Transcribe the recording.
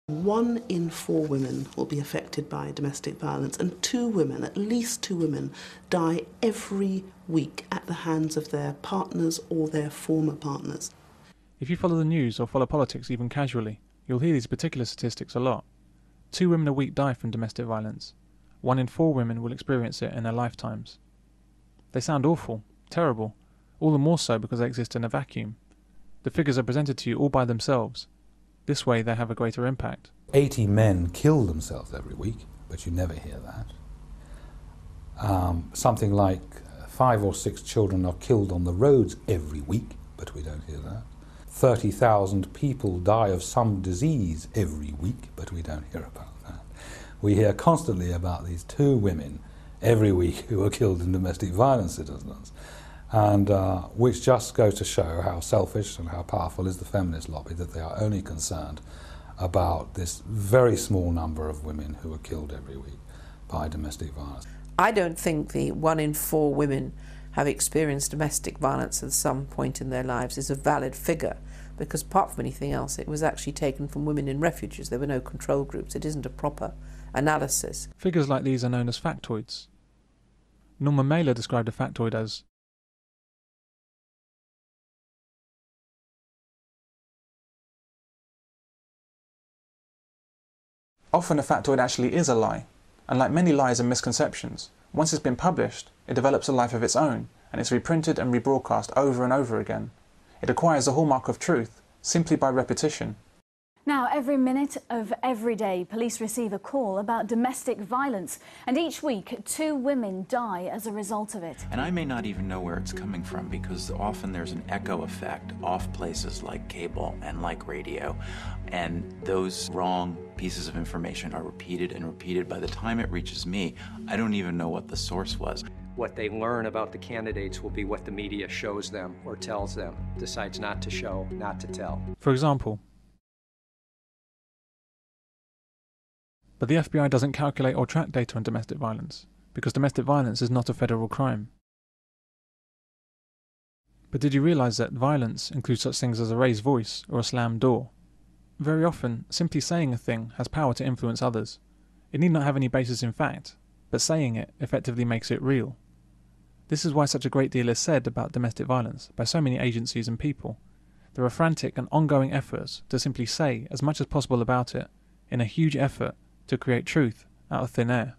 1 in 4 women will be affected by domestic violence, and 2 women, at least 2 women, die every week at the hands of their partners or their former partners. If you follow the news or follow politics even casually, you'll hear these particular statistics a lot. 2 women a week die from domestic violence. 1 in 4 women will experience it in their lifetimes. They sound awful, terrible, all the more so because they exist in a vacuum. The figures are presented to you all by themselves. This way they have a greater impact. 80 men kill themselves every week, but you never hear that. Something like 5 or 6 children are killed on the roads every week, but we don't hear that. 30,000 people die of some disease every week, but we don't hear about that. We hear constantly about these 2 women every week who are killed in domestic violence incidents, and which just goes to show how selfish and how powerful is the feminist lobby, that they are only concerned about this very small number of women who are killed every week by domestic violence. I don't think the 1 in 4 women have experienced domestic violence at some point in their lives is a valid figure, because apart from anything else, it was actually taken from women in refuges. There were no control groups. It isn't a proper analysis. Figures like these are known as factoids. Norman Mailer described a factoid as often a factoid actually is a lie, and like many lies and misconceptions, once it's been published, it develops a life of its own, and it's reprinted and rebroadcast over and over again. It acquires the hallmark of truth, simply by repetition. Now, every minute of every day, police receive a call about domestic violence, and each week 2 women die as a result of it. And I may not even know where it's coming from, because often there's an echo effect off places like cable and like radio, and those wrong pieces of information are repeated and repeated. By the time it reaches me, I don't even know what the source was. What they learn about the candidates will be what the media shows them or tells them, decides not to show, not to tell. For example, but the FBI doesn't calculate or track data on domestic violence, because domestic violence is not a federal crime. But did you realise that violence includes such things as a raised voice or a slammed door? Very often, simply saying a thing has power to influence others. It need not have any basis in fact, but saying it effectively makes it real. This is why such a great deal is said about domestic violence by so many agencies and people. There are frantic and ongoing efforts to simply say as much as possible about it, in a huge effort to create truth out of thin air.